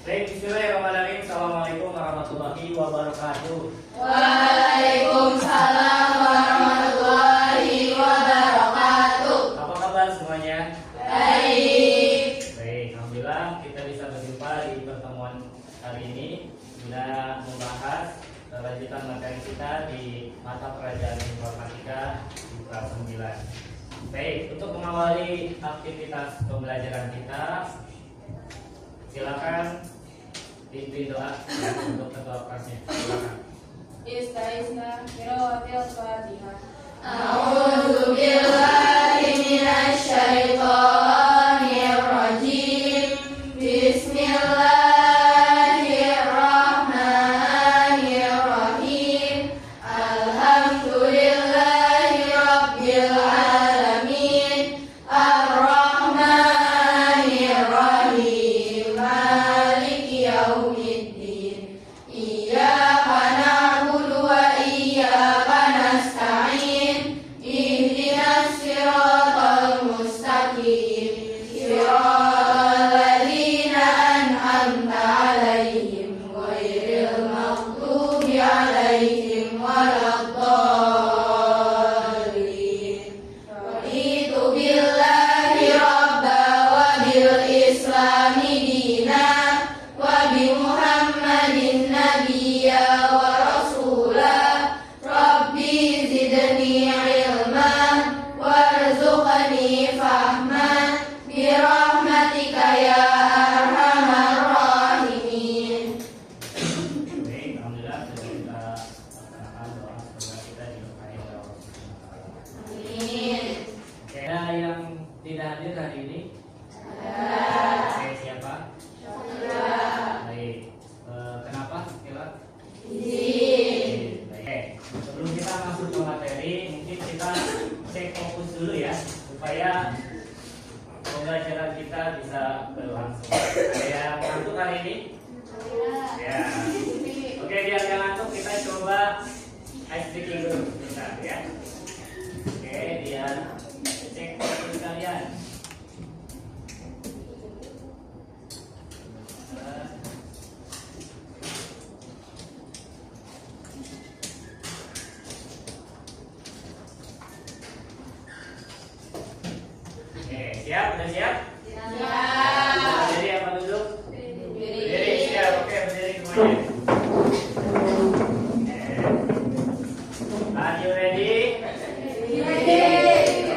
Baik, bismillahirrahmanirrahim. Assalamualaikum warahmatullahi wabarakatuh. Waalaikumsalam warahmatullahi wabarakatuh. Apa kabar semuanya? Baik. Baik, alhamdulillah kita bisa berjumpa di pertemuan hari ini guna membahas lanjutan materi kita di mata pelajaran informatika di kelas 9. Baik, untuk mengawali aktivitas pembelajaran kita, silakan pimpin doa untuk ketua kelasnya. Silakan. Qiraatil Fatihah. A'udzu billahi minasy syaithanir rajim. Bismillahirrahmanirrahim. Alhamdulillahi rabbil alamin. Ar-Rahmanir Rahim. Maliki yaumiddin. Iyyaka na'budu wa iyyaka nasta'in. Ihdinas siratal mustaqim. Siratal ladzina an'amta 'alaihim ghairil maghdubi 'alaihim waladdallin. Raditu billahi rabba wa bil islami dina wa bi Muhammadin nabiyya wa rasula. Rabbi zidni ilma warzuqni fahma bi rahmatika ya arhamar rahimin. Baik, alhamdulillah sudah kita laksanakan doa semoga kita diberkahi oleh Allah Subhanahu wa Ta'ala. Amin. Oke, ada yang tidak hadir hari ini? Oke, siapa? Baik. Kenapa? Kira? Izin. Baik. Sebelum kita masuk ke materi, mungkin kita cek fokus dulu ya, supaya pembelajaran kita bisa berlangsung. Ada yang ngantuk hari ini? Ya. Oke, biar jangan ngantuk, kita coba ice breaking dulu bentar ya. Oke, dia cek fokus kalian. Oke, siap? Udah siap? Berdiri apa duduk? Berdiri, siap. Oke, berdiri semuanya. Oke. Are you ready? Ready.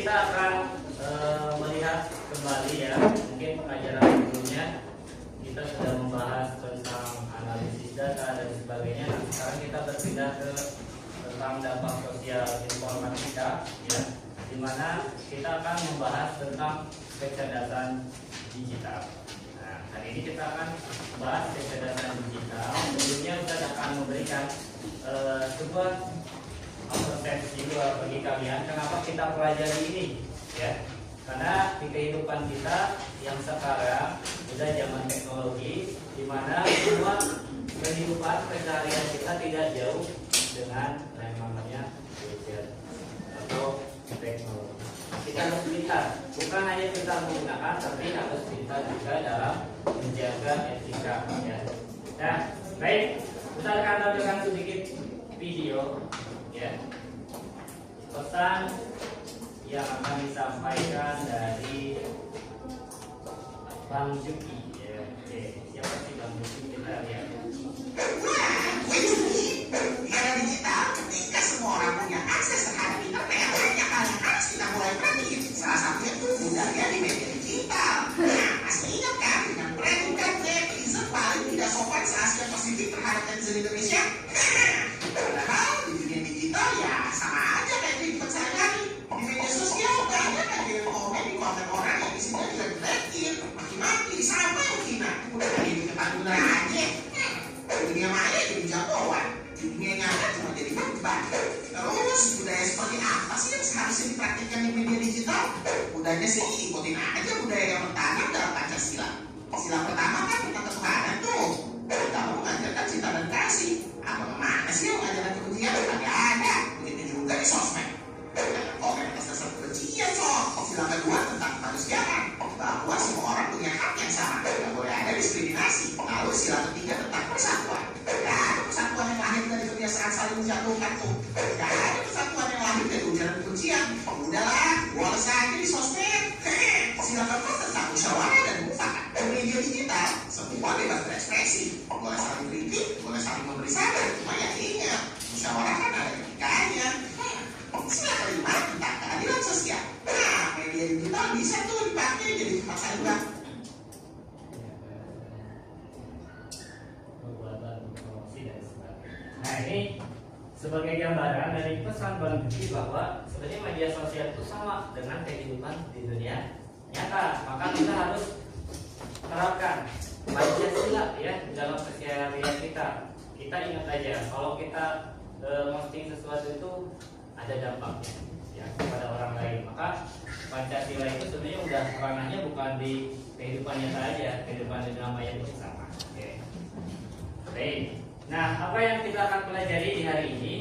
kita akan melihat kembali ya, mungkin pelajaran sebelumnya kita sudah membahas tentang analisis data dan sebagainya. Nah, sekarang kita berpindah ke tentang dampak sosial informatika ya, di mana kita akan membahas tentang kecerdasan digital. Nah, hari ini kita akan membahas kecerdasan digital. Sebelumnya kita akan memberikan sebuah persepsi bagi kalian kenapa kita pelajari ini ya. Karena di kehidupan kita yang sekarang sudah zaman teknologi, di mana semua kehidupan keseharian kita tidak jauh dengan yang namanya gadget atau teknologi. Kita harus lihat, bukan hanya kita menggunakan, tapi harus kita juga dalam menjaga etika ya. Nah, baik, kita akan tampilkan sedikit video ya, pesan yang akan disampaikan dari Bang Juki ya. Oke, siapa sih Bang Juki? Kita lihat. Era digital, ketika semua orang punya akses terhadap internet, banyak hal yang harus kita mulai perhatiin. Salah satunya itu budaya di media digital. Nah, masih ingat kan dengan tren netizen paling tidak sopan se-Asia Pasifik terhadap netizen Indonesia? Padahal di dunia digital ya sama aja kayak kehidupan sehari-hari. Di media sosial banyak aja yang komen di konten orang yang isinya juga dilekin, maki-maki, sampai menghina. Udah kayak di depan beneran aja. Dunia maya jadi jagoan, dunia nyata cuma jadi beban. Terus budaya seperti apa sih yang seharusnya dipraktikkan di media digital? Budayanya sih ikutin aja budaya yang tertanam dalam Pancasila. Sila pertama kan tentang ketuhanan tuh. Kita mengajarkan cinta dan kasih. Apa mana sih yang mengajarkan kebencian? Ada. Begitu juga di sosmed. Komen atas dasar kebencian soal. Sila kedua tentang kemanusiaan, bahwa semua orang punya hak yang sama, tidak boleh ada diskriminasi. Lalu sila ketiga tentang persatuan. Tidak ada persatuan yang lahir dari kebiasaan saling menjatuhkan tuh. Tidak ada persatuan yang lahir dari ujaran kebencian. Udahlah, boleh saja di sosmed. Sila keempat tentang musyawarah dan mufakat. Di media digital, semua bebas berekspresi. Boleh saling kritik, boleh saling memberi saran. Cuma ya ingat, musyawarah kan ada etikanya. Sila kelima tentang keadilan sosial. Nah, media digital bisa tuh dipakai jadi tempat saling bantu. Nah, ini sebagai gambaran dari pesan Bang Juki bahwa sebenarnya media sosial itu sama dengan kehidupan di dunia nyata. Maka kita harus terapkan Pancasila ya dalam keseharian kita. Kita ingat aja kalau kita posting sesuatu itu ada dampaknya ya kepada orang lain. Maka Pancasila itu sebenarnya udah ranahnya bukan di kehidupan nyata aja, kehidupan di dunia maya itu sama. Oke. Baik. Nah, apa yang kita akan pelajari di hari ini?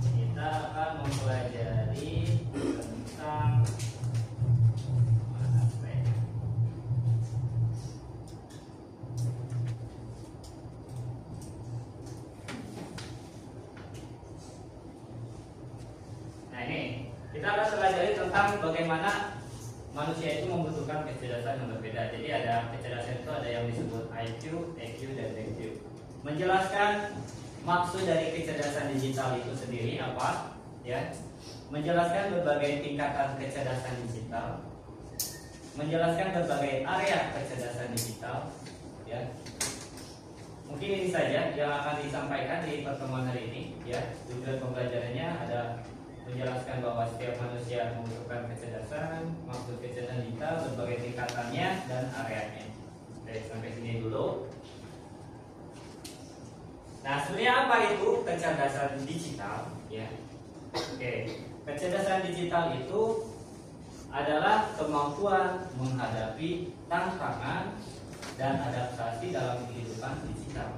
Kita akan mempelajari tentang kita akan pelajari tentang bagaimana manusia itu membutuhkan kecerdasan yang berbeda. Jadi ada kecerdasan itu ada yang disebut IQ, EQ, dan DQ. Menjelaskan maksud dari kecerdasan digital itu sendiri apa? Ya, menjelaskan berbagai tingkatan kecerdasan digital, menjelaskan berbagai area kecerdasan digital. Ya, mungkin ini saja yang akan disampaikan di pertemuan hari ini. Ya, tujuan pembelajarannya ada menjelaskan bahwa setiap manusia membutuhkan kecerdasan, maksud kecerdasan digital, berbagai tingkatannya dan areanya. Oke, sampai sini dulu. Nah, sebenarnya apa itu kecerdasan digital? Ya, oke, kecerdasan digital itu adalah kemampuan menghadapi tantangan dan adaptasi dalam kehidupan digital.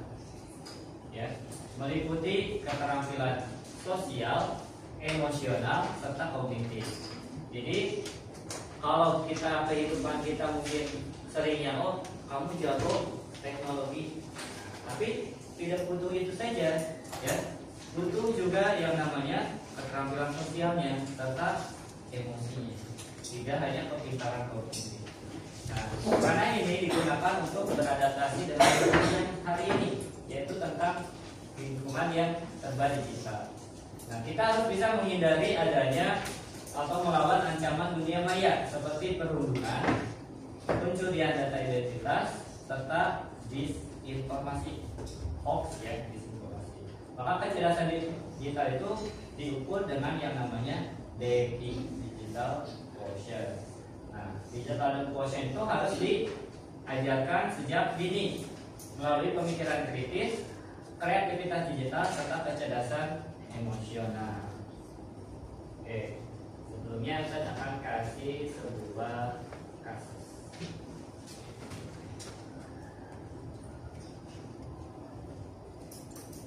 Ya, meliputi keterampilan sosial, emosional, serta kognitif. Jadi kalau kita kehidupan kita mungkin seringnya kamu jago teknologi, tapi tidak butuh itu saja, ya. Butuh juga yang namanya keterampilan sosialnya serta emosinya. Tidak hanya kepintaran kognitif. Nah, karena ini digunakan untuk beradaptasi dengan lingkungan hari ini, yaitu tentang lingkungan yang serba digital. Nah, kita harus bisa menghindari adanya atau melawan ancaman dunia maya seperti perundungan, pencurian data identitas, serta disinformasi, hoax ya, disinformasi. Maka kecerdasan digital itu diukur dengan yang namanya DQUIENT, digital quotient. Nah, digital quotient itu harus diajarkan sejak dini melalui pemikiran kritis, kreativitas digital, serta kecerdasan emosional. Oke, sebelumnya saya akan kasih sebuah kasus.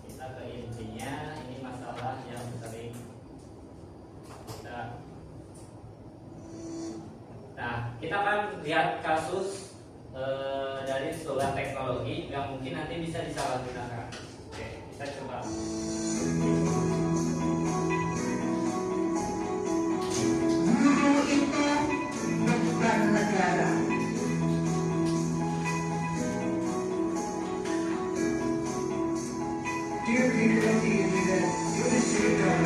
Kita ke intinya, ini masalah yang sering kita. Nah, kita akan lihat kasus dari sebuah teknologi yang mungkin nanti bisa disalahgunakan. Oke, kita coba. Guru itu bukan negara. Dia diikuti dengan judicial.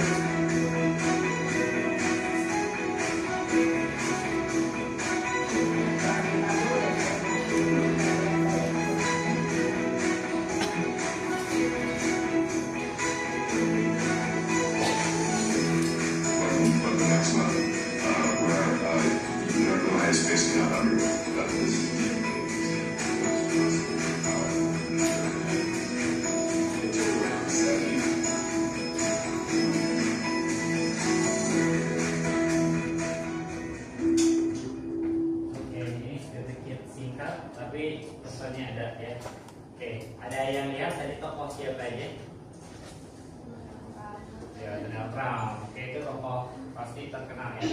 Oke, ini sedikit singkat tapi pesannya ada ya. Oke, ada yang lihat tadi tokoh siapa aja? Ya, Donald Trump. Oke, itu tokoh pasti terkenal ya.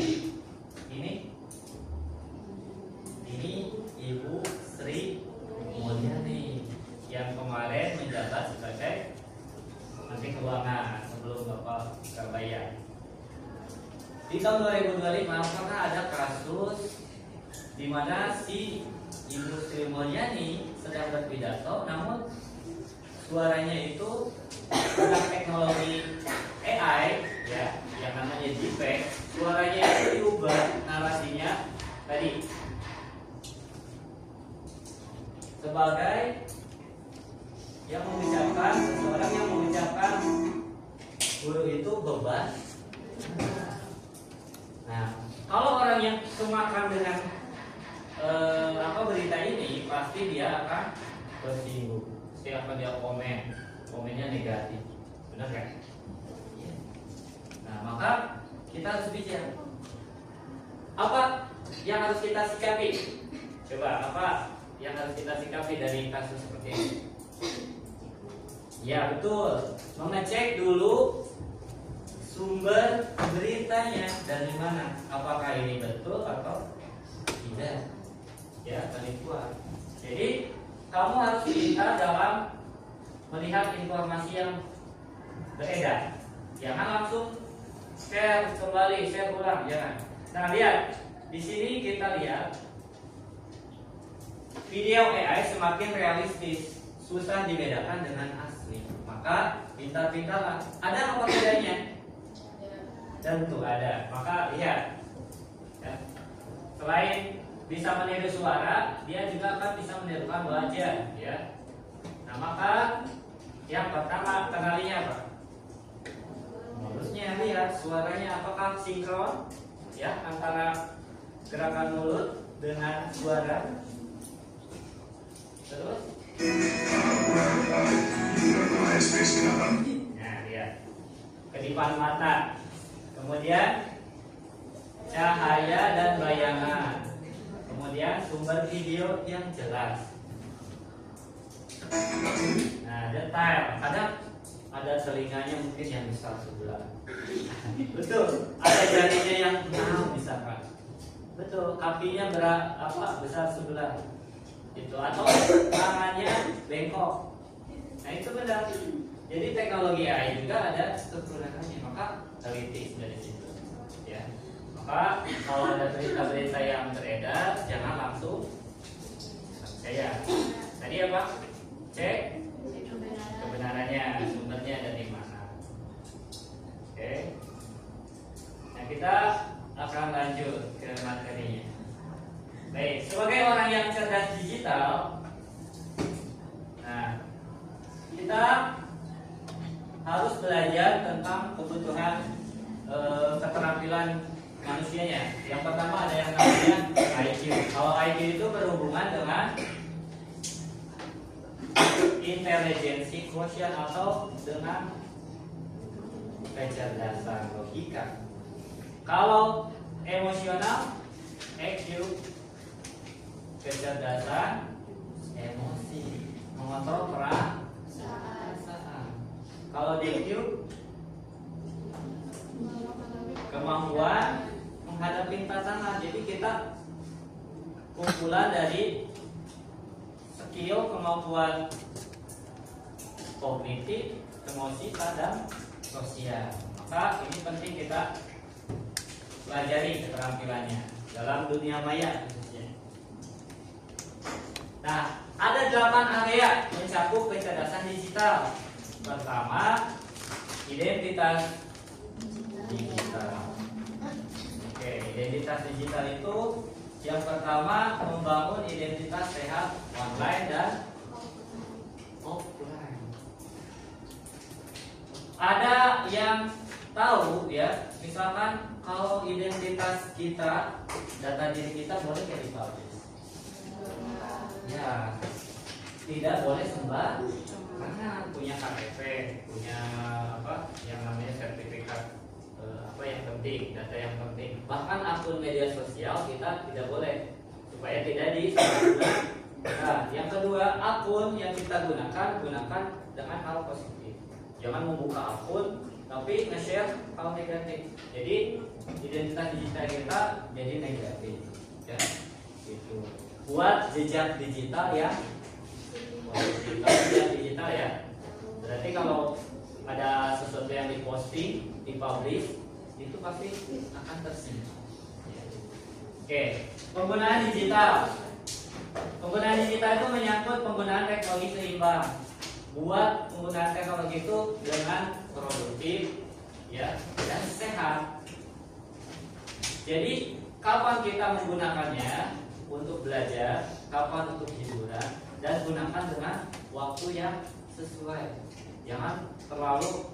Ini Ibu Sri Mulyani yang kemarin menjabat sebagai Menteri Keuangan sebelum Bapak Surabaya. Di tahun 2025 pernah ada kasus di mana si Ibu Sri Mulyani sedang berpidato, namun suaranya itu dengan teknologi AI ya, yang namanya deepfake, suaranya itu diubah narasinya tadi sebagai yang mengucapkan, seseorang yang mengucapkan guru itu beban. Nah, kalau orang yang kemakan dengan berita ini, pasti dia akan bersinggung. Pasti akan dia komennya negatif, benar kan? Nah, maka kita harus bicara. Apa yang harus kita sikapi? Coba, apa yang harus kita sikapi dari kasus seperti ini? Ya betul, mengecek dulu sumber beritanya dari mana. Apakah ini betul atau tidak? Ya, penipuan. Jadi kamu harus pintar dalam melihat informasi yang beredar. Jangan langsung share kembali, share ulang, jangan. Nah, lihat di sini kita lihat video AI semakin realistis, susah dibedakan dengan asli. Maka pintar-pintarlah. Ada apa bedanya? Tentu ada. Maka lihat, ya. Selain bisa meniru suara, dia juga akan bisa menirukan wajah, ya. Nah, maka yang pertama kenalinya apa? Harusnya lihat suaranya apakah sinkron, ya, antara gerakan mulut dengan suara. Terus, nah, lihat kedipan mata, kemudian cahaya dan bayangan. Kemudian sumber video yang jelas. Nah, detail. Ada telinganya mungkin yang besar sebelah. Betul. Ada jarinya yang 6 misalkan. Betul. Kakinya besar sebelah. Itu atau tangannya bengkok. Nah, itu benar. Jadi teknologi AI juga ada kekurangannya. Maka teliti dari situ. Ya. Maka kalau ada berita-berita yang beredar, jangan langsung percaya. Tadi apa? Cek kebenarannya, sumbernya dari mana. Oke. harus belajar tentang kebutuhan keterampilan manusianya. Yang pertama ada yang namanya IQ. Kalau IQ itu berhubungan dengan intelijensi quotient atau dengan kecerdasan logika. Kalau emosional, EQ, kecerdasan emosi, mengontrol perasaan. Kalau DQ, kemampuan menghadapi tantangan. Jadi kita kumpulan dari skill, kemampuan kognitif, emosi, dan sosial. Maka ini penting kita pelajari keterampilannya dalam dunia maya khususnya. Nah, ada 8 area mencakup kecerdasan digital. Pertama, identitas digital. Oke, identitas digital itu yang pertama membangun identitas sehat online dan offline. Ada yang tahu ya, misalkan kalau identitas kita, data diri kita boleh nggak dipublish? Ya, tidak boleh karena punya KTP, punya apa yang namanya sertifikat apa yang penting, data yang penting. Bahkan akun media sosial kita tidak boleh supaya tidak disalahgunakan. Nah, yang kedua, akun yang kita gunakan dengan hal positif. Jangan membuka akun tapi nge-share hal negatif. Jadi identitas digital kita jadi negatif. Ya, gitu. Buat jejak digital ya. Digital ya. Berarti kalau ada sesuatu yang diposting, dipublish, itu pasti akan tersimpan. Oke, penggunaan digital. Penggunaan digital itu menyangkut penggunaan teknologi seimbang. Buat penggunaan teknologi itu dengan produktif, ya, dan sehat. Jadi kapan kita menggunakannya untuk belajar, kapan untuk hiburan, dan gunakan dengan waktu yang sesuai. Jangan terlalu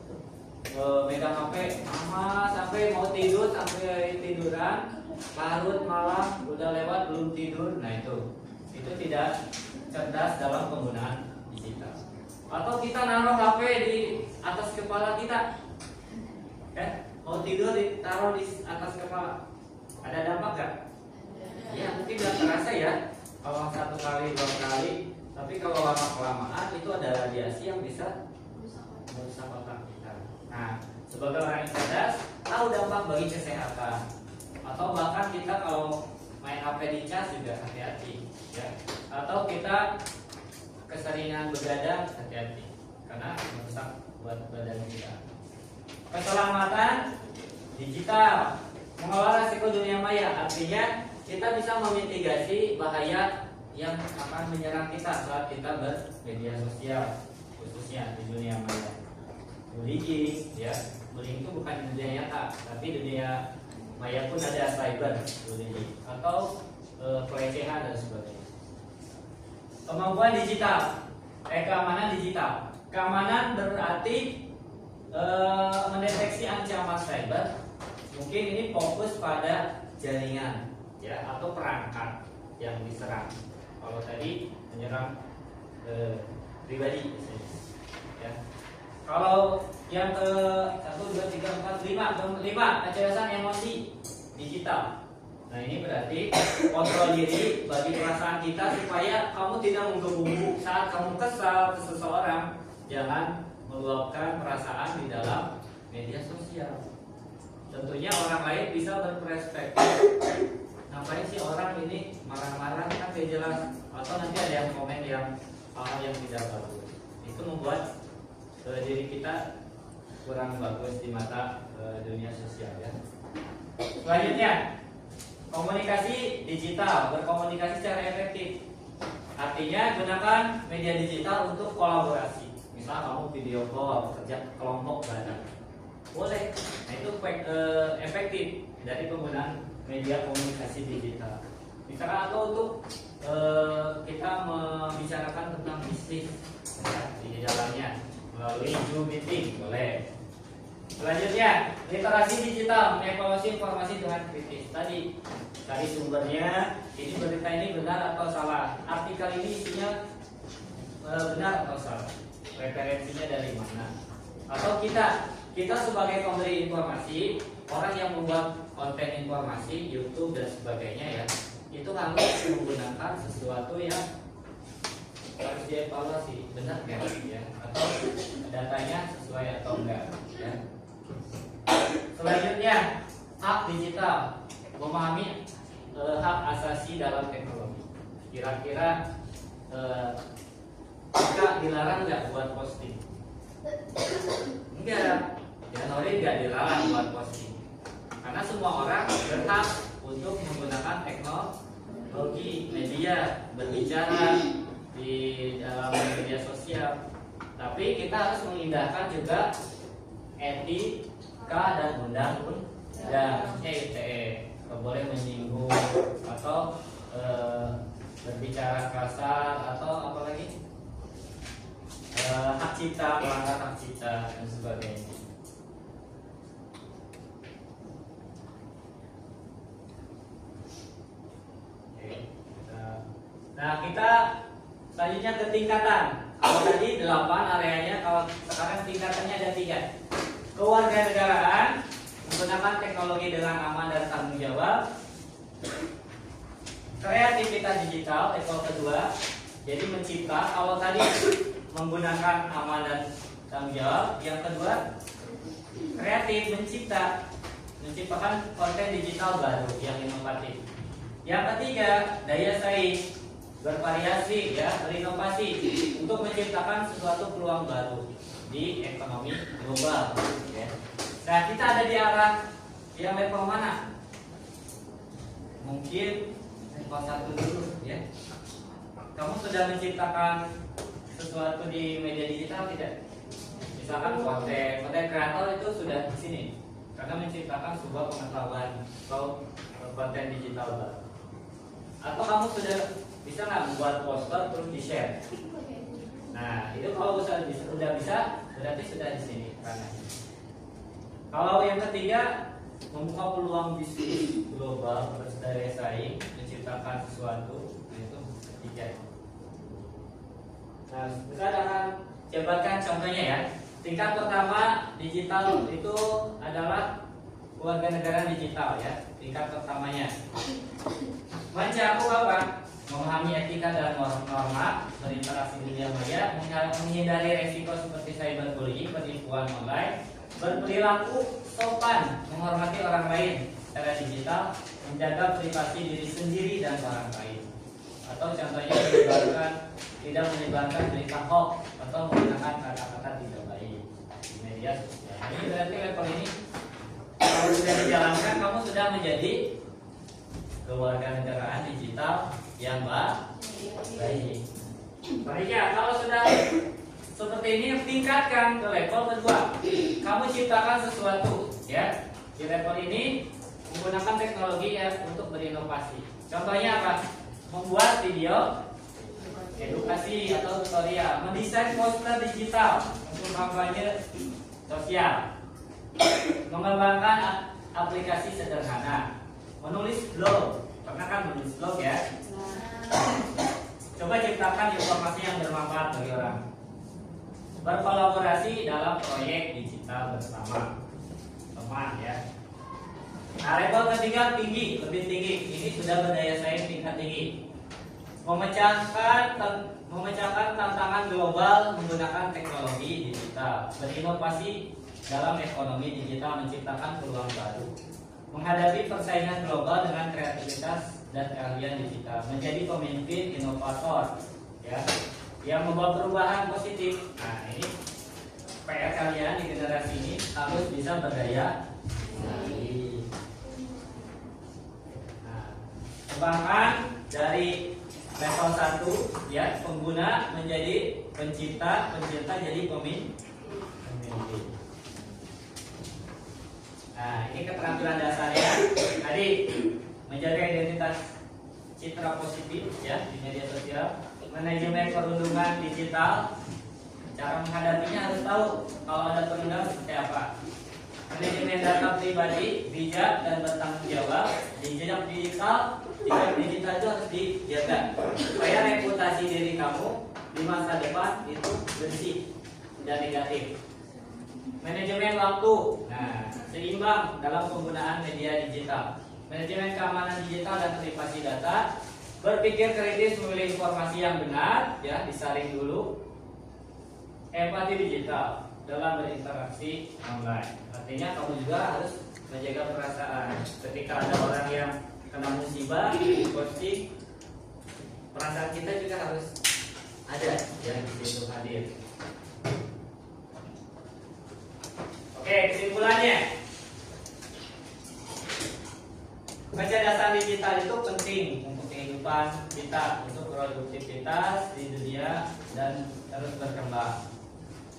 megang HP lama sampai mau tidur, sampai tiduran, larut malam udah lewat belum tidur. Nah itu tidak cerdas dalam penggunaan digital. Atau kita naruh HP di atas kepala kita, mau tidur ditaruh di atas kepala, ada dampak nggak? Ya mungkin nggak terasa ya, kalau 1 kali 2 kali, tapi kalau lama kelamaan itu ada radiasi yang bisa merusak otak kita. Nah, sebagai orang yang cerdas, tahu dampak bagi kesehatan. Atau bahkan kita kalau main HP dicas juga hati-hati, ya. Atau kita keseringan begadang, hati-hati, karena merusak buat badan kita. Keselamatan digital, mengelola risiko dunia maya, artinya kita bisa memitigasi bahaya yang akan menyerang kita saat kita bermedia sosial, khususnya di dunia maya. Bullying, ya, bullying itu bukan di dunia nyata, tapi dunia maya pun ada cyber bullying atau pelecehan dan sebagainya. Kemampuan digital, keamanan digital. Keamanan berarti mendeteksi ancaman cyber. Mungkin ini fokus pada jaringan, ya, atau perangkat yang diserang. Kalau tadi menyerang pribadi, misalnya, ya. Kalau yang ke 1, 2, 3, 4, 5 kecerdasan emosi digital. Nah ini berarti kontrol diri bagi perasaan kita supaya kamu tidak menggebu-gebu saat kamu kesal ke seseorang. Jangan meluapkan perasaan di dalam media sosial. Tentunya orang lain bisa berperspektif, ngapain sih orang ini marah-marah, kan gak jelas. Atau nanti ada yang komen yang hal yang tidak bagus. Itu membuat diri kita kurang bagus di mata dunia sosial, ya. Selanjutnya, komunikasi digital, berkomunikasi secara efektif. Artinya gunakan media digital untuk kolaborasi. Misal kamu video call, kerja kelompok bareng, boleh. Nah itu efektif dari penggunaan media komunikasi digital. Misalkan atau untuk kita membicarakan tentang bisnis, ya, di dalamnya melalui Zoom meeting, boleh. Selanjutnya, literasi digital, mengevaluasi informasi dengan kritis. Tadi cari sumbernya, ini berita ini benar atau salah, artikel ini isinya benar atau salah, referensinya dari mana. Atau kita sebagai pemberi informasi, orang yang membuat konten informasi, YouTube dan sebagainya ya, itu harus menggunakan sesuatu yang harus dievaluasi, benar kan ya, atau datanya sesuai atau enggak ya. Selanjutnya, hak digital, memahami hak asasi dalam teknologi. Kira-kira kita dilarang nggak buat posting? Enggak, ya Nori nggak dilarang buat posting, karena semua orang berhak untuk menggunakan teknologi media berbicara di dalam media sosial. Tapi kita harus mengindahkan juga etika dan undang-undang ITE. Tidak boleh menyinggung atau berbicara kasar atau apalagi hak cipta, melanggar hak cipta dan sebagainya. Oke, nah kita selanjutnya ke tingkatan. Kalau tadi 8 areanya, kalau sekarang tingkatannya ada 3. Kewarganegaraan, menggunakan teknologi dengan aman dan tanggung jawab. Kreativitas digital, level kedua, jadi mencipta. Kalau tadi menggunakan aman dan tanggung jawab, yang kedua kreatif, menciptakan konten digital baru yang inovatif. Yang ketiga daya saing, bervariasi ya, berinovasi untuk menciptakan sesuatu peluang baru di ekonomi global ya. Nah, kita ada di arah yang level mana? Mungkin level 1 dulu ya. Kamu sudah menciptakan sesuatu di media digital tidak? Misalkan konten kreator itu sudah di sini karena menciptakan sebuah pengetahuan atau konten digital baru. Atau kamu sudah bisa nggak membuat poster terus di share? Nah, itu kalau sudah bisa, berarti sudah di sini ranahnya. Kalau yang ketiga, membuka peluang bisnis global, berdaya saing, menciptakan sesuatu, itu ketiga. Nah, kita akan jabarkan contohnya ya. Tingkat pertama digital itu adalah kewarganegaraan digital ya. Tingkat pertamanya mencakup apa? Memahami etika dan norma, berinteraksi dunia maya, menghindari resiko seperti cyberbullying, penipuan online, berperilaku sopan, menghormati orang lain secara digital, menjaga privasi diri sendiri dan orang lain. Atau contohnya tidak menyebarkan berita hoax atau menggunakan kata-kata tidak baik di media sosial. Ini berarti level ini kalau sudah dijalankan, kamu sudah menjadi kewarganegaraan digital yang baik. Baiknya, kalau sudah seperti ini, tingkatkan ke level kedua. Kamu ciptakan sesuatu, ya. Di level ini menggunakan teknologi ya untuk berinovasi. Contohnya apa? Membuat video edukasi atau tutorial, mendesain poster digital untuk kampanye sosial, mengembangkan aplikasi sederhana, menulis blog. Pernah kan menulis blog ya? Coba ciptakan informasi yang bermanfaat bagi orang. Berkolaborasi dalam proyek digital bersama teman ya. Nah, level ketiga tinggi, lebih tinggi. Ini sudah berdaya saing tingkat tinggi. Memecahkan tantangan global menggunakan teknologi digital. Berinovasi dalam ekonomi digital, menciptakan peluang baru. Menghadapi persaingan global dengan kreativitas dan keahlian digital, menjadi pemimpin inovator ya, yang membawa perubahan positif. Nah, ini PR kalian di generasi ini harus bisa berdaya saing. Nah, kembangkan dari level 1 ya, pengguna menjadi pencipta jadi pemimpin. Nah, ini keterampilan dasarnya. Tadi menjaga identitas citra positif ya di media sosial, manajemen perundungan digital, cara menghadapinya harus tahu kalau ada penunggang seperti apa. Manajemen data pribadi, bijak dan bertanggung jawab di jejak digital itu harus dijaga supaya reputasi diri kamu di masa depan itu bersih dan negatif. Manajemen waktu, nah seimbang dalam penggunaan media digital. Manajemen keamanan digital dan privasi data, berpikir kritis memilih informasi yang benar, ya disaring dulu. Empati digital dalam berinteraksi online. Artinya kamu juga harus menjaga perasaan. Ketika ada orang yang kena musibah, posting, perasaan kita juga harus ada yang di situ hadir. Oke, kesimpulannya, kecerdasan digital itu penting untuk kehidupan kita, untuk produktivitas di dunia dan terus berkembang.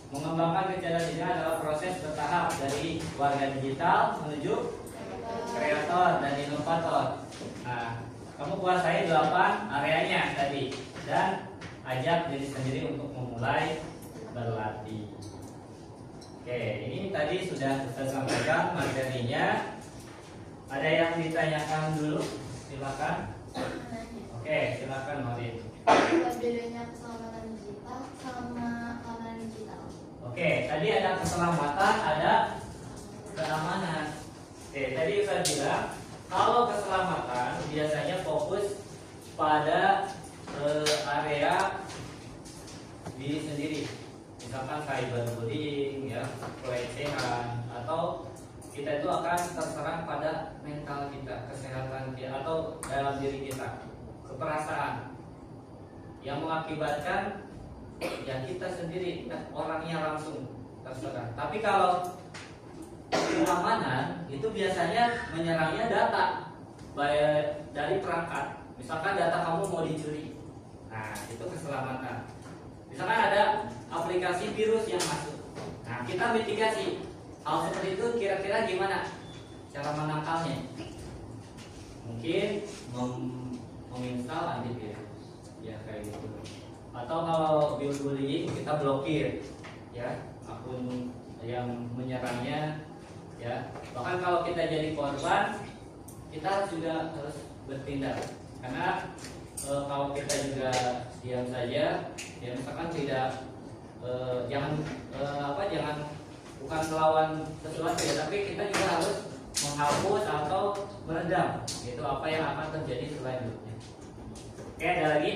Mengembangkan kecerdasan digital adalah proses bertahap dari warga digital menuju kreator dan inovator. Nah, kamu kuasai 8 areanya tadi dan ajak diri sendiri untuk memulai berlatih. Oke, ini tadi sudah saya sampaikan materinya. Ada yang ditanyakan dulu? Silakan. Oke, silakan Marin. Apa bedanya keselamatan digital sama keamanan digital? Oke, tadi ada keselamatan, ada keamanan. Oke, tadi saya bilang kalau keselamatan biasanya fokus pada area diri sendiri, misalkan cyberbullying, ya, pelecehan, atau kita itu akan terserang pada mental kita, kesehatan kita, atau dalam diri kita, keperasaan yang mengakibatkan ya kita sendiri orangnya langsung terserang. Tapi kalau keamanan itu biasanya menyerangnya data dari perangkat. Misalkan data kamu mau dicuri, nah itu keselamatan. Misalkan ada aplikasi virus yang masuk, nah kita mitigasi. Hal seperti itu kira-kira gimana cara menangkalnya? Mungkin menginstal antivirus, ya kayak gitu. Atau kalau bullying kita blokir, ya akun yang menyerangnya, ya. Bahkan kalau kita jadi korban, kita juga harus bertindak. Karena kalau kita juga diam saja, ya misalkan tidak jangan bukan melawan sesuatu ya, tapi kita juga harus menghapus atau meredam itu apa yang akan terjadi selanjutnya. Oke, ada lagi?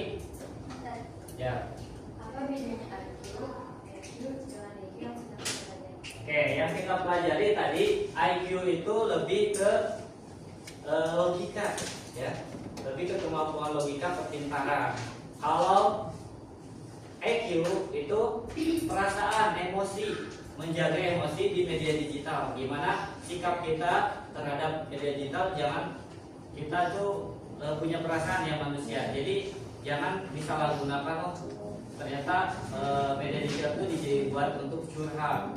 Ya. Apa bedanya IQ dengan EQ yang sedang kita pelajari? Oke, yang kita pelajari tadi IQ itu lebih ke logika, ya, lebih ke kemampuan logika kepintaran. Kalau EQ itu perasaan, emosi, menjaga emosi di media digital. Gimana sikap kita terhadap media digital? Jangan kita tuh punya perasaan yang manusia. Jadi jangan disalahgunakan. Ternyata media digital itu dibuat untuk curhat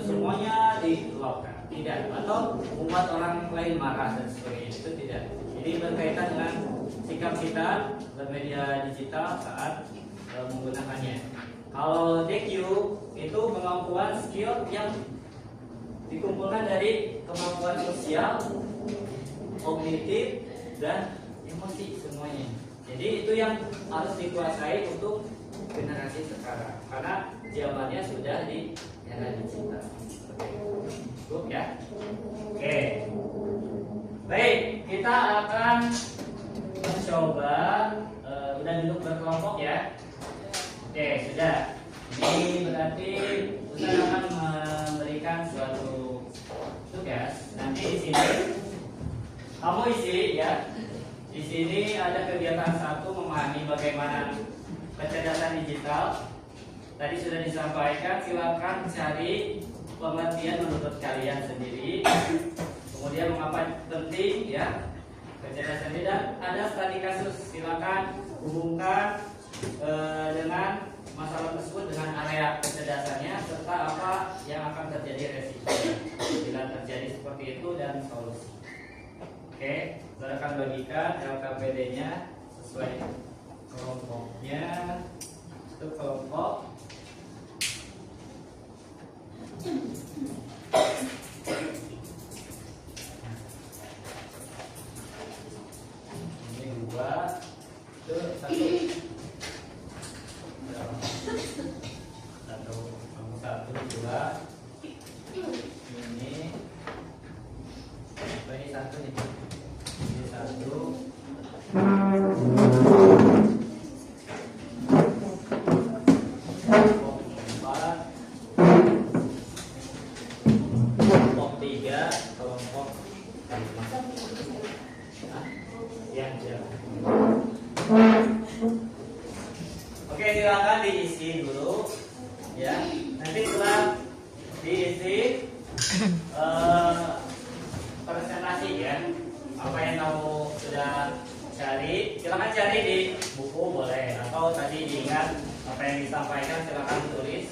semuanya diluapkan. Tidak, atau membuat orang lain marah dan sebagainya. Itu tidak. Jadi berkaitan dengan sikap kita bermedia digital saat menggunakannya. Kalau DQ itu kemampuan skill yang dikumpulkan dari kemampuan sosial, kognitif, dan emosi semuanya. Jadi itu yang harus dikuasai untuk generasi sekarang, karena zamannya sudah di era digital. Cukup ya. Oke. Baik, kita akan mencoba udah duduk berkelompok ya. Oke, sudah. Ini berarti Ustaz akan memberikan suatu tugas. Nanti di sini kamu isi ya. Di sini ada kegiatan 1 memahami bagaimana kecerdasan digital. Tadi sudah disampaikan, silakan cari pengertian menurut kalian sendiri. Kemudian mengapa penting ya kecerdasan ini, dan ada studi kasus. Silakan hubungkan dengan masalah tersebut dengan area kecerdasannya serta apa yang akan terjadi resiko bila terjadi seperti itu dan solusi. Oke, silakan bagikan LKPD-nya sesuai kelompoknya. Itu kelompok Ini satu nih. Ini satu. Kelompok 4. Kelompok 3. Kelompok 5. Ya, ya. Oke, silakan diisi dulu. Ya, nanti setelah diisi presentasi ya, apa yang kamu sudah cari, silakan cari di buku boleh, atau tadi diingat apa yang disampaikan silakan tulis.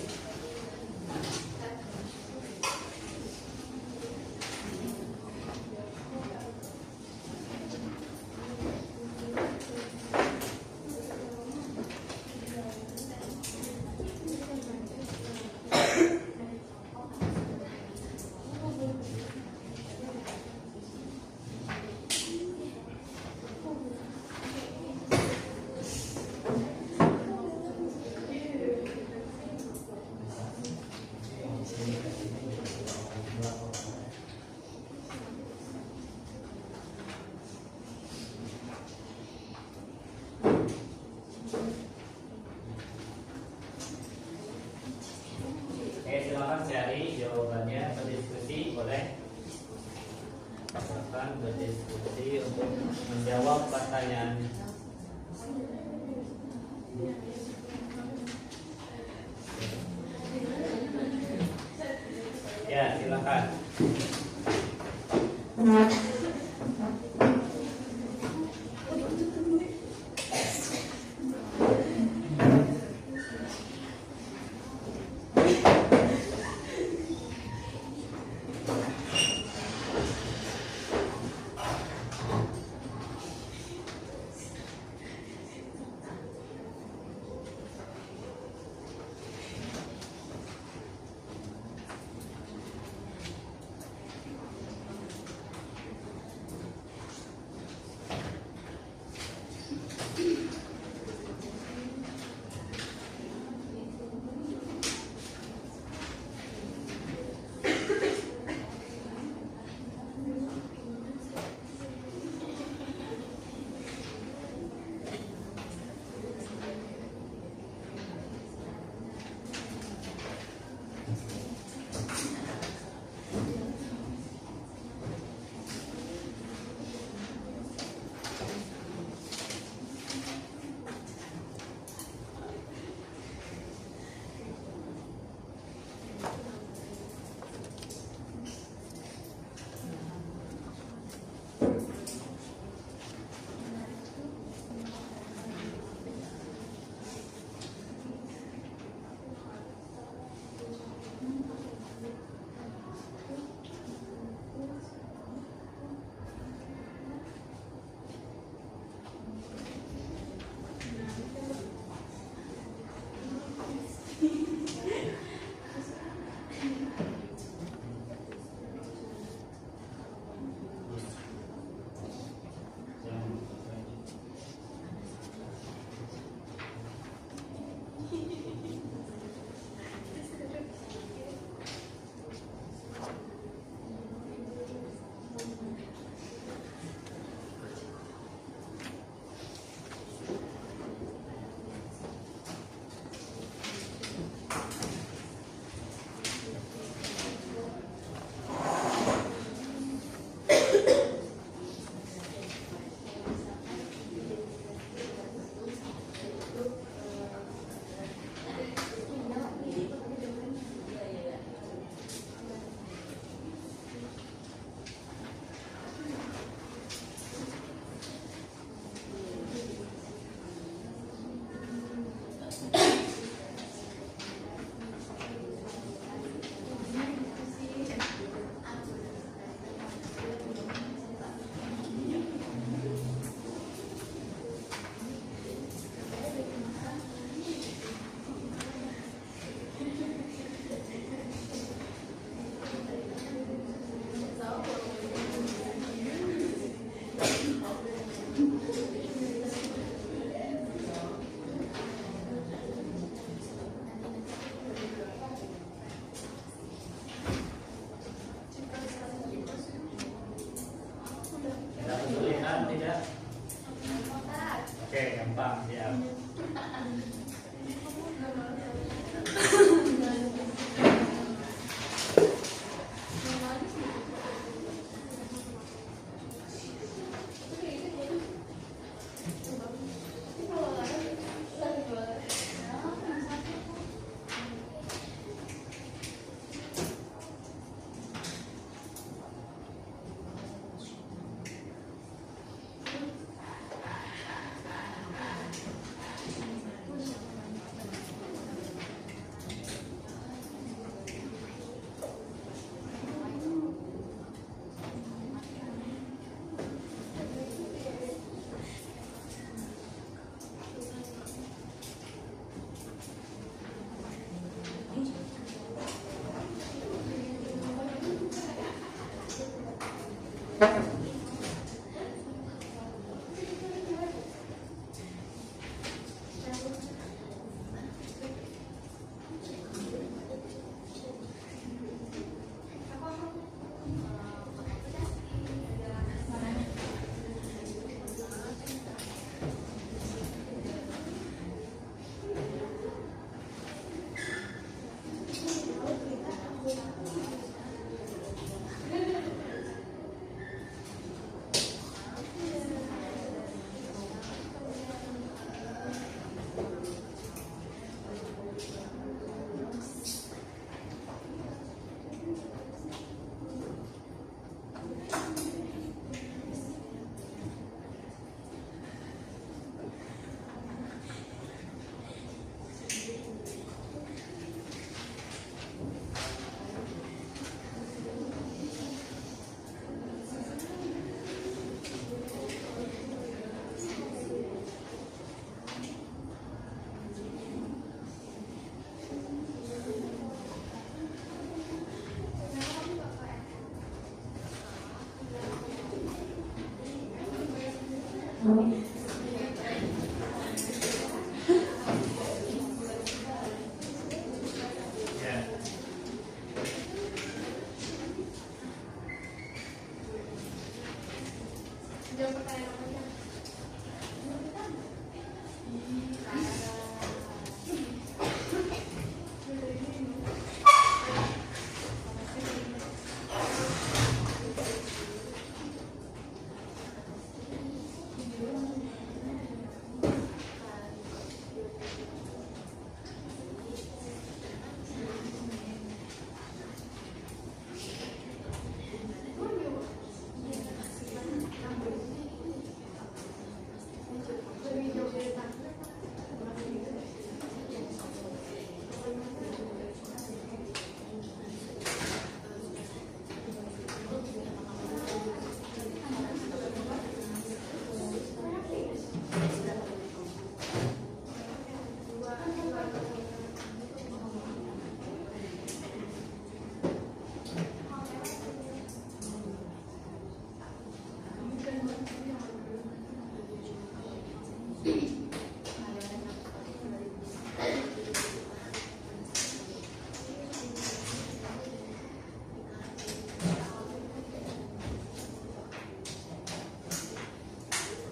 Silakan cari jawabannya, berdiskusi boleh. Silakan berdiskusi untuk menjawab pertanyaan. Ya, silakan.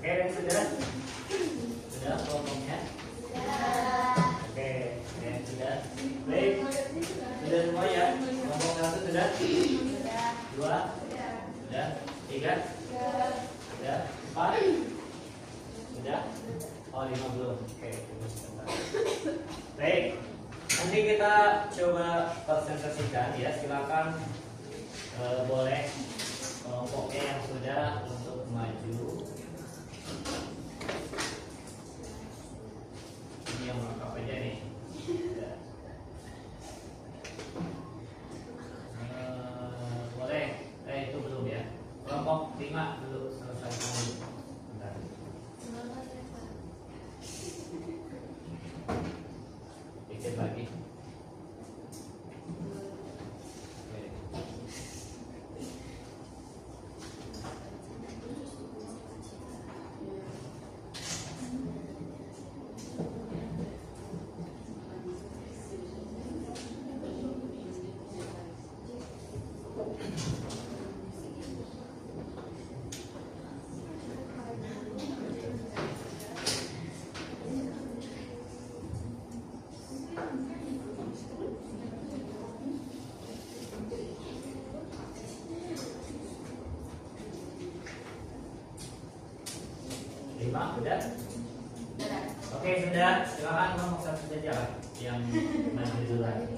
Oke, dan sudah kelompoknya. Oke, dan sudah. Baik, sudah semua ya. Kelompok 1 sudah. 2 sudah. 3 sudah. 4 sudah. Oh, 5 belum. Oke, tunggu sebentar. Baik, nanti kita coba presentasikan ya. Silakan boleh kelompoknya yang sudah untuk maju. Ini yang lengkap aja nih. Boleh. Itu belum ya. Kelompok 5 dulu selesai dulu. Bentar. Dikit lagi. Sudah? Oke, sudah. Silakan ngomong satu saja yang maju duluan.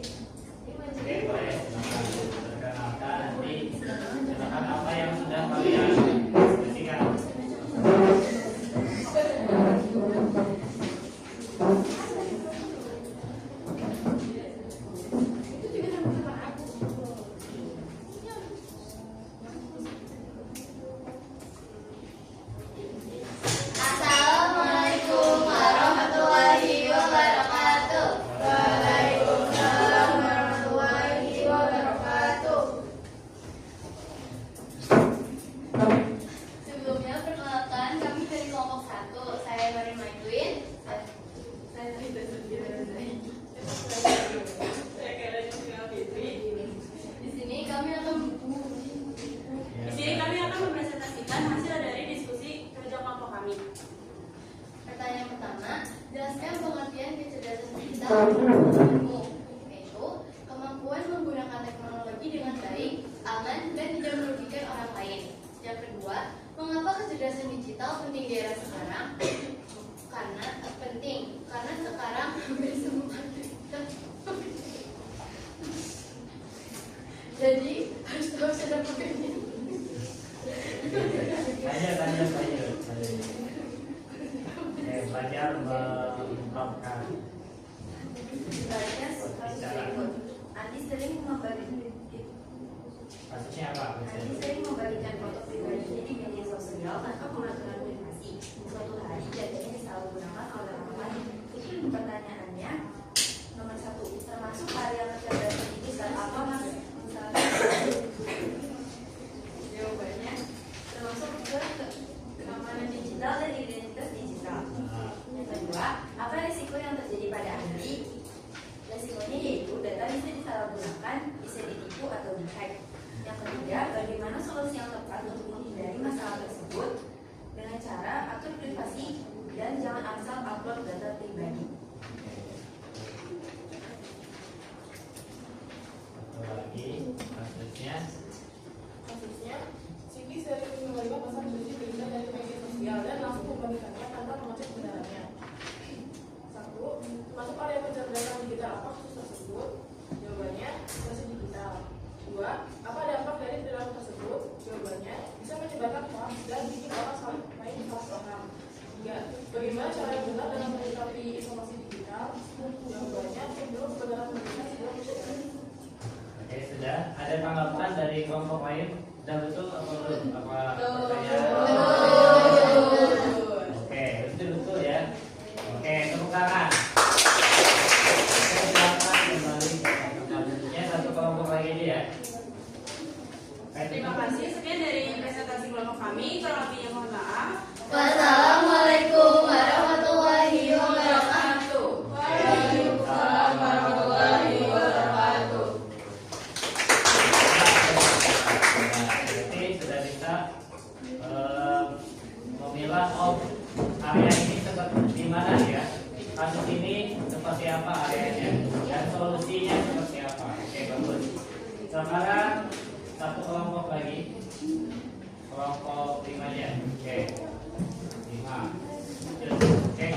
Oke, boleh. Silakan perkenalkan nanti. Silakan apa yang sudah kalian diskusikan. yaitu kemampuan menggunakan teknologi dengan baik, aman, dan tidak merugikan orang lain. Yang kedua, mengapa kecerdasan digital penting di era sekarang? Karena sekarang hampir semua kita jadi harus tahu cara pakainya. Lanjut. Belajar mengungkapkan. Sebaliknya kasus berikut. Andi sering membagikan foto pribadinya di media sosial tanpa pengaturan privasi. Suatu hari jadinya disalahgunakan oleh orang lain. Pertanyaannya, nomor 1, termasuk area kecerdasan digital apa mas? Misalnya, jawabannya termasuk ke keamanan digital dan identitas digital. Yang kedua, apa risiko yang terjadi pada Andi? Risikonya yaitu data bisa disalahgunakan, bisa ditipu atau dihack. Yang ketiga, bagaimana solusi yang tepat untuk menghindari masalah tersebut? Dengan cara atur privasi dan jangan asal upload data pribadi. Satu lagi kasusnya Siti sering mengembalikan pesan suci berita dari media sosial dan langsung membagikannya tanpa mengecek kebenarannya. 1. Masuk area kecerdasan digital apa kasus tersebut? Jawabannya masih digital. 2. Apa dampak dari perilaku tersebut? Jawabannya bisa menyebarkan hoax dan bikin orang saling salah paham. 3. Bagaimana cara yang benar dalam menyikapi informasi digital? Jawabannya sebelum kebenaran komunikasi dalam masyarakat. Oke, sudah. Ada tanggapan dari kelompok lain? Sudah betul apa belum? Apa pertanyaan? Oke, betul ya. Oke, tepuk tangan. Oke, silakan kembali ke selanjutnya. Satu kelompok lagi aja ya. Terima kasih. Sekian dari presentasi kelompok kami. Kurang lebihnya mohon maaf. Wassalamualaikum warahmatullahi wabarakatuh. Waalaikumsalam warahmatullahi wabarakatuh. Berarti sudah bisa memilah area ini seperti di mana ya, kasus ini seperti apa areanya dan solusinya seperti apa. Oke, bagus. Sekarang satu kelompok lagi, kelompok 5-nya. Oke, 5. Oke, lanjut. Oke,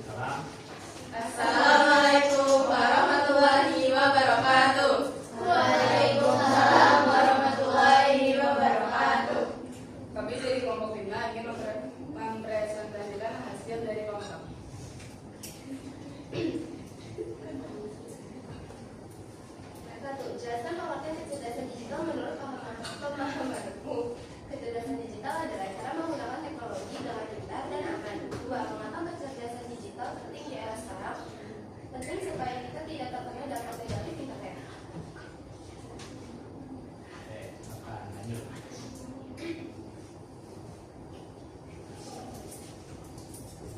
salam. Assalamualaikum warahmatullahi wabarakatuh. Waalaikumsalam warahmatullahi wabarakatuh. Kami dari kelompok 5 ingin mempresentasikan hasil dari kelompok. Satu, jelaskan pengertian kecerdasan digital menurut pemahamanmu. Kecerdasan digital adalah cara menggunakan teknologi dengan pintar dan aman. 2. Mengapa kecerdasan digital penting di era sekarang? Penting supaya kita tidak terkena dampak negatif internet. Oke, akan lanjut.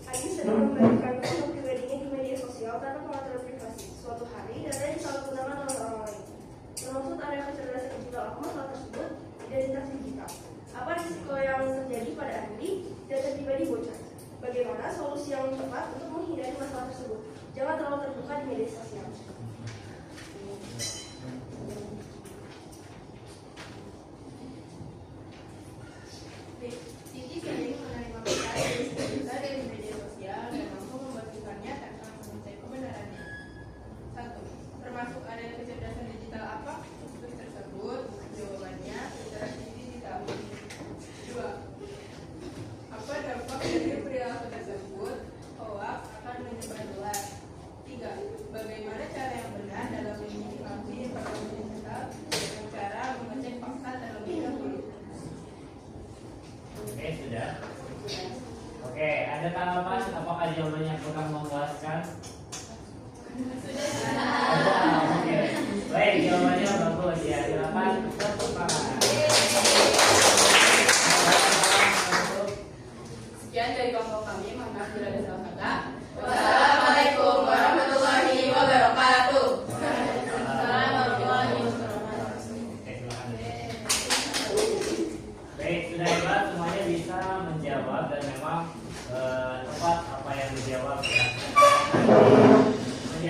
Andi sering membagikan foto pribadinya di media sosial tanpa pengaturan privasi. Suatu hari, data disalahgunakan oleh orang lain. Termasuk area kecerdasan digital apa masalah tersebut? Identitas digital. Apa risiko yang terjadi pada Andi? Data pribadi bocor. Bagaimana solusi yang tepat untuk menghindari masalah tersebut? Jangan terlalu terbuka di media sosial. Siti sering menerima berita dari media sosial dan langsung membagikannya tanpa mengecek kebenarannya. 1. Termasuk area kecerdasan digital apa kasus tersebut? Jawabannya literasi digital. 2. Apa dampak dari perilaku tersebut? Hoax akan menyebar luas. 3. Bagaimana cara yang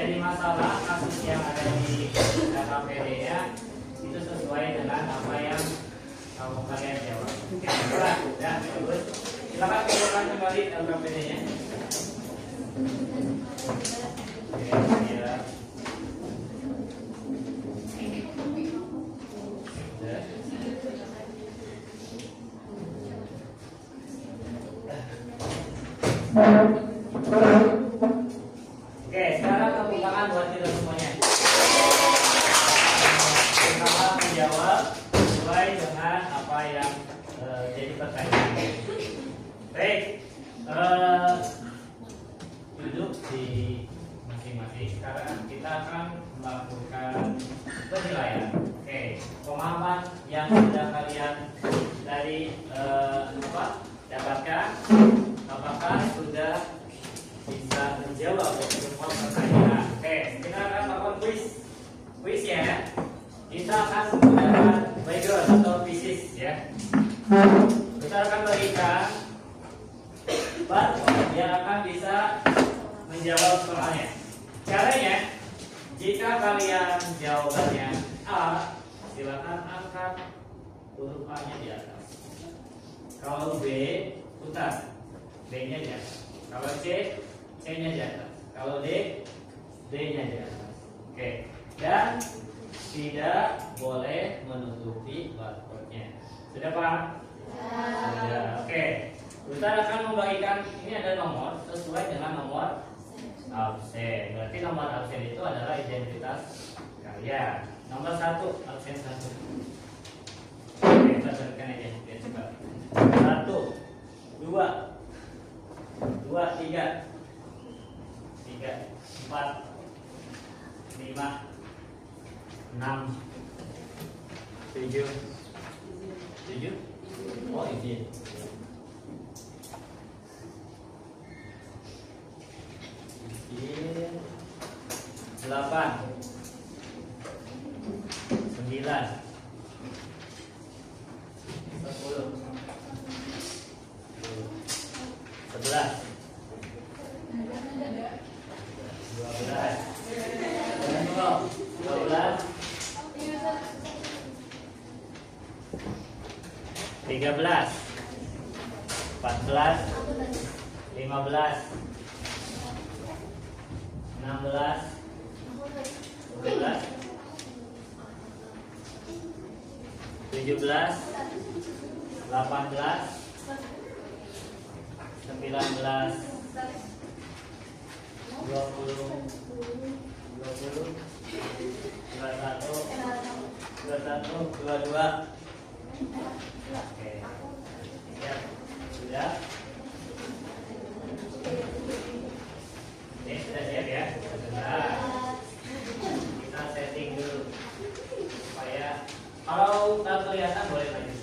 jadi masalah kasus yang ada di KPD-nya itu sesuai dengan apa yang kamu kalian jawab. Oke, berat, ya, bagus. Silakan tunjukkan kembali LKPD-nya. Oke, ya. Oke, sekarang tepuk tangan buat kita semuanya. Pertama menjawab sesuai dengan apa yang jadi pertanyaan. Baik, duduk di masing-masing. Sekarang kita akan melakukan penilaian. Oke, pemahaman yang sudah kalian dari dapatkan, apakah sudah bisa menjawab semua pertanyaan? Oke, kita akan melakukan kuis ya. Kita akan menggunakan background atau pieces ya. Kita akan berikan barcode yang akan bisa menjawab soalnya. Caranya, jika kalian jawabannya A, silakan angkat huruf A-nya di atas. Kalau B, putar B-nya di atas. Kalau C, C-nya di atas. Kalau D, D-nya di atas. Oke. Dan tidak boleh menutupi barcode-nya. Sudah paham? Sudah. Oke. Kita akan membagikan, ini ada nomor sesuai dengan nomor absen. Berarti nomor absen itu adalah identitas kalian. Nomor 1, absen 1. Oke, kita berikan aja biar cepat. 1, 2, 3, 4, 5, 6, 7. Oh, izin. 8, 9, 10, 11, 12, 13, 14, 15, 16, 17, 18, 19, 20, 21, 22. Oke. Siap. Sudah. Ini sudah siap ya? Sebentar. Kita setting dulu supaya kalau tak kelihatan boleh maju.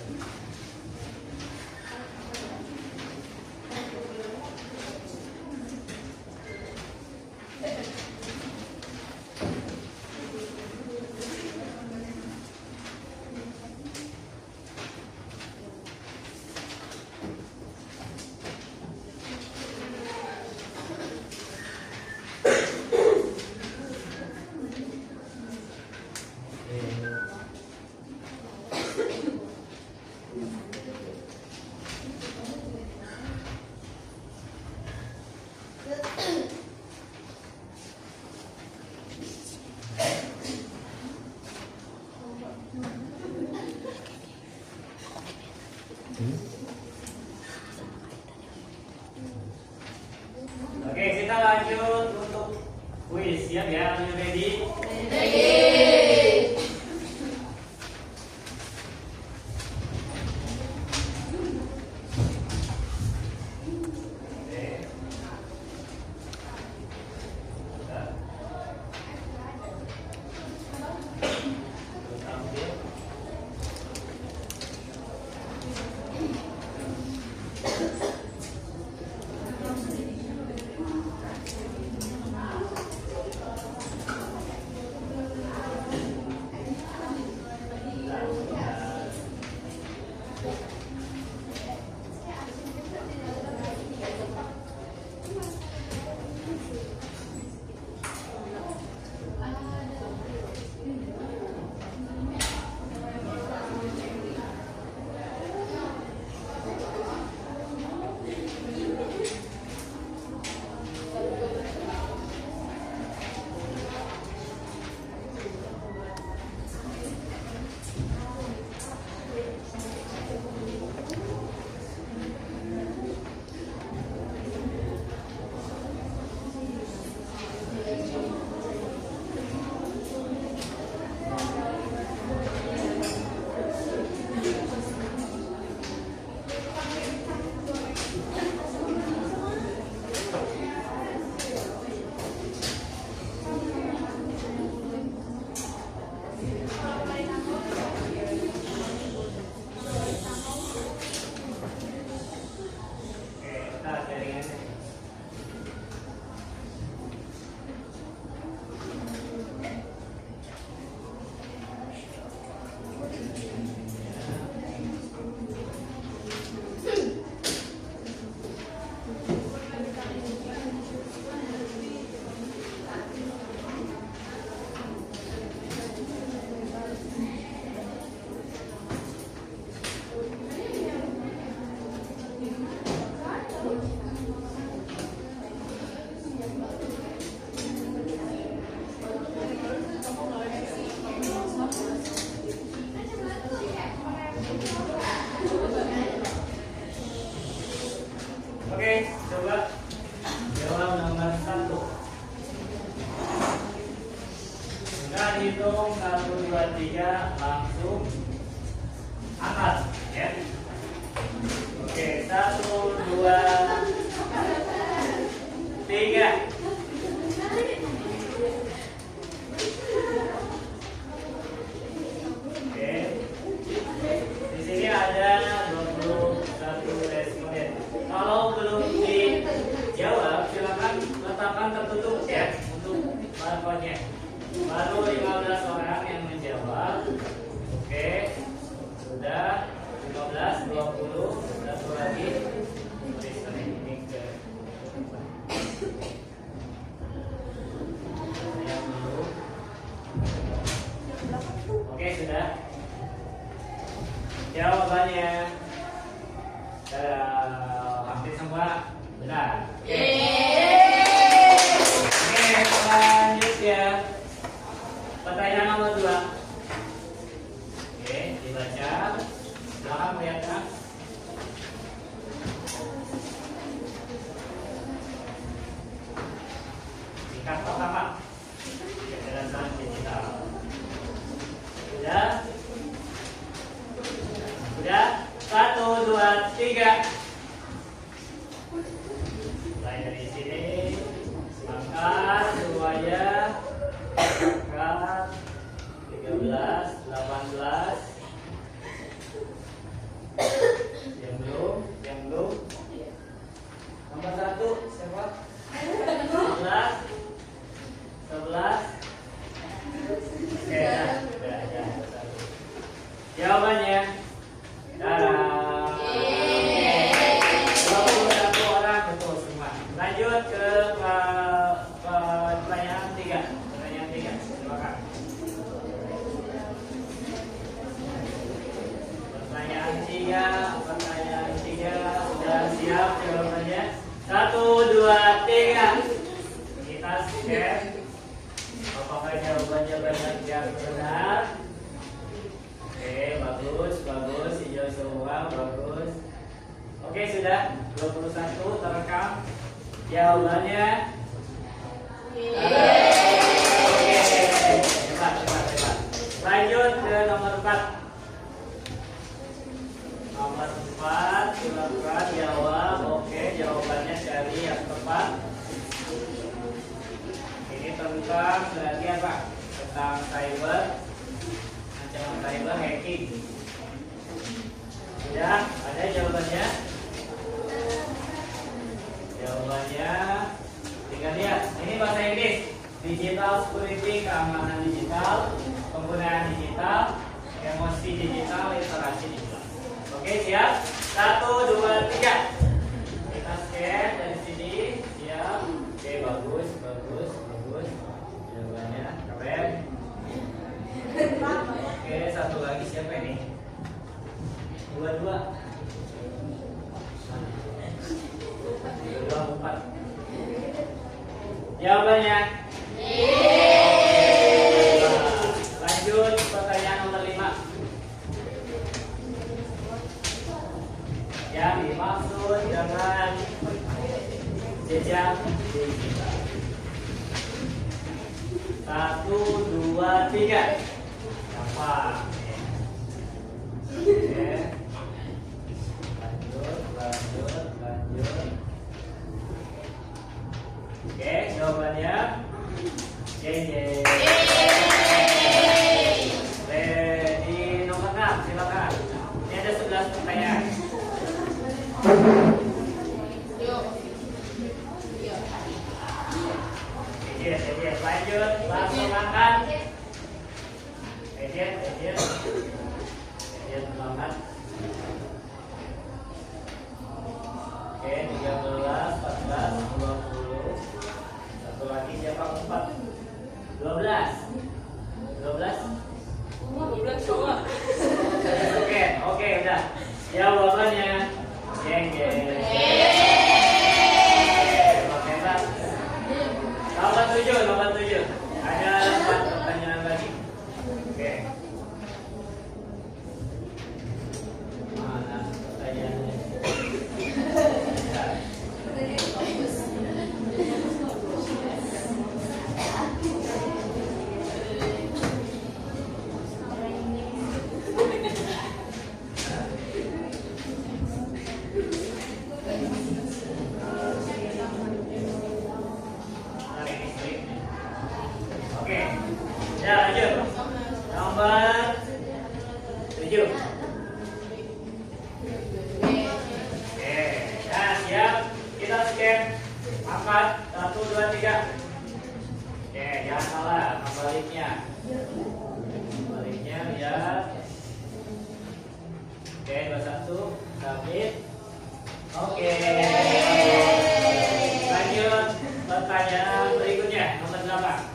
Oke, kita lanjut untuk kuis. Siap ya? Are you ready? hitung 1, 2, 3 langsung angkat ya. Oke, 1, 2, 3. Oke. Di sini ada 21 responden. Kalau belum dijawab, silakan letakkan tertutup ya untuk barcode-nya. Baru 15 orang yang menjawab. Oke. Sudah 15, 20, satu lagi. Ini ke yang dulu. Oke, sudah. Jawabannya hampir semua benar. Oke, lanjut ya. Pertanyaan nomor 2. Oke, dibaca. Silakan melihatnya. Tingkat pertama, kecerdasan digital. Sudah? Sudah? 1, 2, 3. Mulai dari sini. Angkat semuanya. Angkat 13, 18. Yang belum. Nomor 1 siapa? 11. Oke, sudah. Jawabannya Dadah. 21 orang betul semua. Lanjut ke pertanyaan 3. Silakan. Pertanyaan 3 sudah siap jawabannya. 1, 2, 3. Kita scan. Apakah jawabannya banyak yang benar? Oke, bagus, hijau semua, bagus. Oke, sudah 21 terekam jawabannya. Oke, cepat. Lanjut ke nomor 4. Nomor 4, silakan jawab. Oke, jawabannya dari yang tepat. Ini tentang berarti apa? Tentang cyber. Ancaman cyber hacking. Sudah ada jawabannya? Jawabannya tinggal lihat. Ini bahasa Inggris. Digital security, keamanan digital, penggunaan digital, emosi digital, literasi digital. Oke, siap? 1, 2, 3. Kita scan dari sini. Siap? Oke, bagus. Jawabannya keren. Oke, satu lagi siapa ini? 22. 4. Jawabannya? Lanjut pertanyaan nomor 5. Yang dimaksud dengan jejak digital. 1, 2, 3. Apa? Oke. Lanjut. Oke, jawabannya di nomor 6, silakan. Ini ada 11 pertanyaan. Lanjut, langsung angkat. Ejen, semangat. Oke, 13, 14, 20. Satu lagi siapa? 4. 12. 12 cowok. Oke, udah. Jawabannya jeng. Nomor 7. Ada 4 pertanyaan lagi. Oke. Mana pertanyaannya? jangan salah, baliknya. Baliknya lihat. Oke, 21, submit. Oke. Lanjut pertanyaan berikutnya, nomor 8.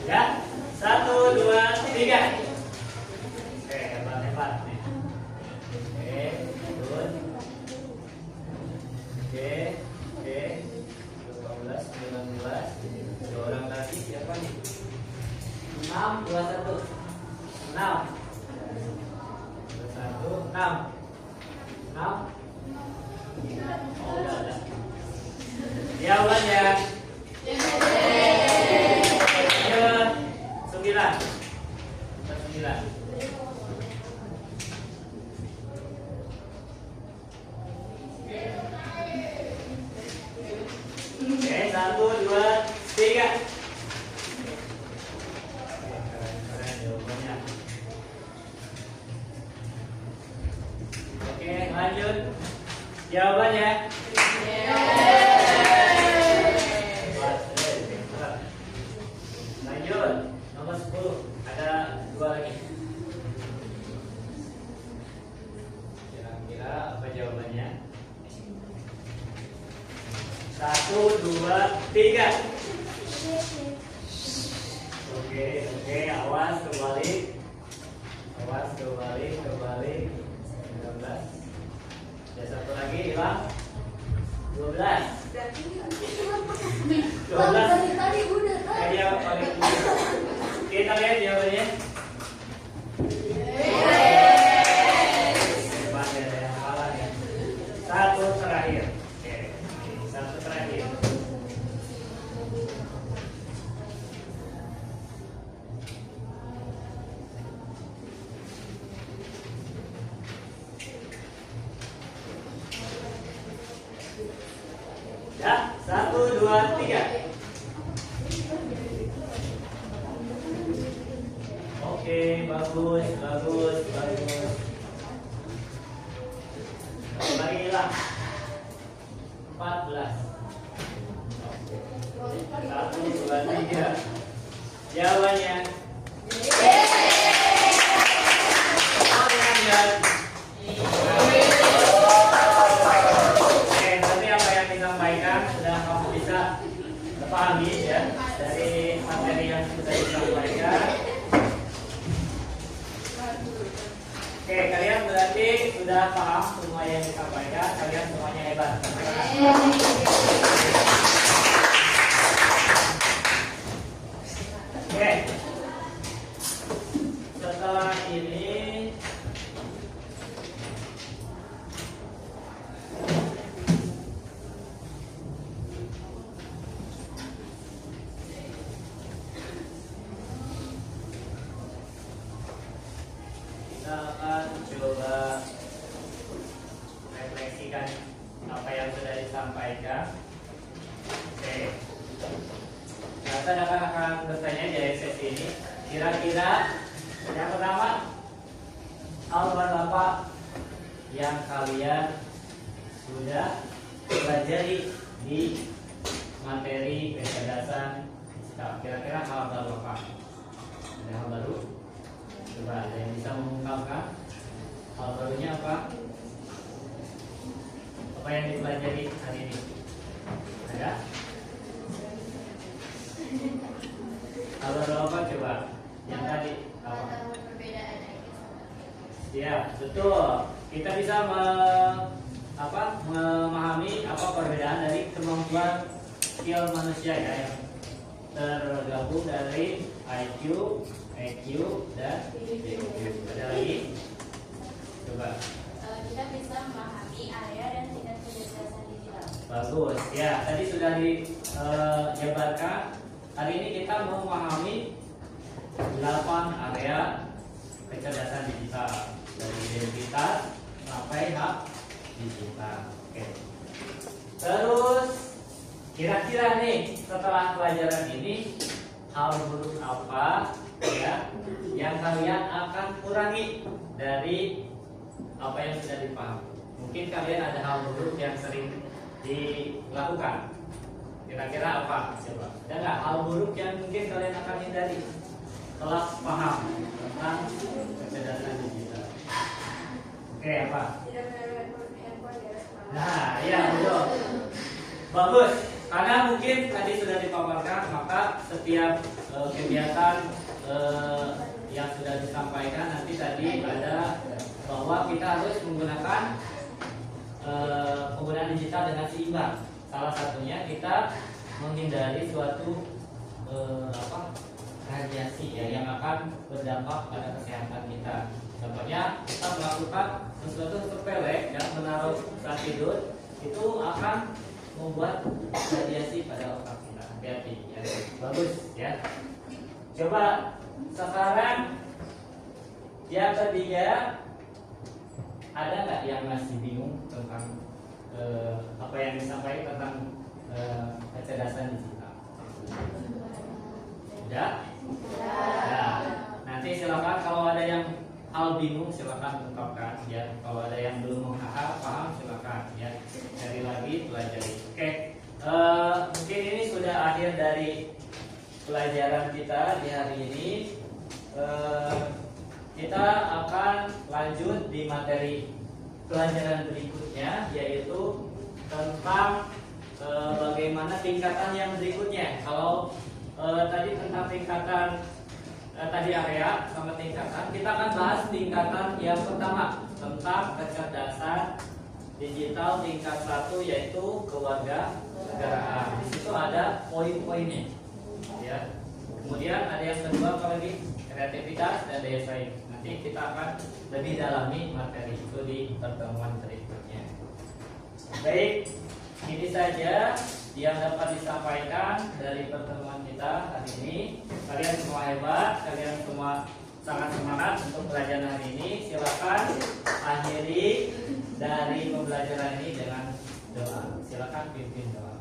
Ya, 1, 2, 3. Oke, hebat nih. Oke, good. Oke, 12, 19. Dua orang tadi siapa nih? 6, 21. 6. 21, 6. 6. Oh, udah. Jawabannya. Sembilan. Oke, 1, 2, 3. Keren jawabannya. Oke, lanjut. Jawabannya. Lanjut, nomor 10. Ada 2 lagi. Kira-kira apa jawabannya? 1, 2, 3. Oke, awas kebalik. 19. Ya, satu lagi hilang. 12. 12. Tadi udah Tadi yang paling kita lihat jawabannya. Hebat ya, ada yang salah ya. Satu terakhir. Oke, satu terakhir. Ya, 1, 2, 3. Oke, bagus. Lagi hilang. 14. 1, 2, 3. Jawabannya. Oke, nanti apa yang disampaikan sudah kamu bisa pahami ya dari materi yang sudah disampaikan. Oke, kalian berarti sudah paham semua yang disampaikan. Kalian semuanya hebat. Oke, setelah ini kita akan coba refleksikan apa yang sudah disampaikan. Oke, kita akan bertanya dari sesi ini. Kira-kira yang pertama, apa yang kalian sudah pelajari di materi kecerdasan digital? Kira-kira hal baru apa? Ada hal baru? Coba ada yang bisa mengungkapkan hal barunya apa? Apa yang dipelajari hari ini? Ada? Hal baru apa coba? Yang tadi apa? perbedaan Ya, betul. Kita bisa memahami apa perbedaan dari kemampuan skill manusia ya, yang tergabung dari IQ, EQ, dan EQ. Ada lagi? Coba. Kita bisa memahami area dan tingkat kecerdasan digital. Bagus. Ya, tadi sudah dijabarkan. Hari ini kita memahami 8 area kecerdasan digital, dari identitas sampai hak digital. Oke. Terus kira-kira nih setelah pelajaran ini hal buruk apa ya yang kalian akan kurangi dari apa yang sudah dipahami. Mungkin kalian ada hal buruk yang sering dilakukan. Kira-kira apa? Coba. Ada nggak hal buruk yang mungkin kalian akan hindari setelah paham tentang kecerdasan digital? Oke, apa? Tidak menyalahkan handphone di atas malam. Nah, iya betul. Bagus. Karena mungkin tadi sudah dipaparkan, maka setiap kegiatan yang sudah disampaikan nanti tadi ada bahwa kita harus menggunakan penggunaan digital dengan seimbang. Salah satunya kita menghindari suatu radiasi ya yang akan berdampak pada kesehatan kita. Contohnya kita melakukan sesuatu sepele yang menaruh saat tidur itu akan membuat radiasi pada otak kita. Hati-hati ya. Bagus ya. Coba sekarang yang ketiga, ada nggak yang masih bingung tentang apa yang disampaikan tentang kecerdasan digital? Udah? Ya. Nanti silakan kalau ada yang hal bingung silakan ungkapkan ya. Kalau ada yang belum paham silakan ya. Cari lagi, pelajari. Oke. Mungkin ini sudah akhir dari pelajaran kita di hari ini. Kita akan lanjut di materi pelajaran berikutnya, yaitu tentang bagaimana tingkatan yang berikutnya. Kalau tadi tentang tingkatan tadi area sama tingkatan, kita akan bahas tingkatan yang pertama tentang kecerdasan digital tingkat 1, yaitu kewarganegaraan. Di situ ada poin-poinnya ya. Kemudian ada yang kedua apa lagi? Kreativitas dan daya saing. Nanti kita akan lebih dalami materi itu di pertemuan berikutnya. Baik, ini saja yang dapat disampaikan dari pertemuan kita hari ini. Kalian semua hebat, kalian semua sangat semangat untuk pelajaran hari ini. Silakan akhiri dari pembelajaran ini dengan doa. Silakan pimpin doa.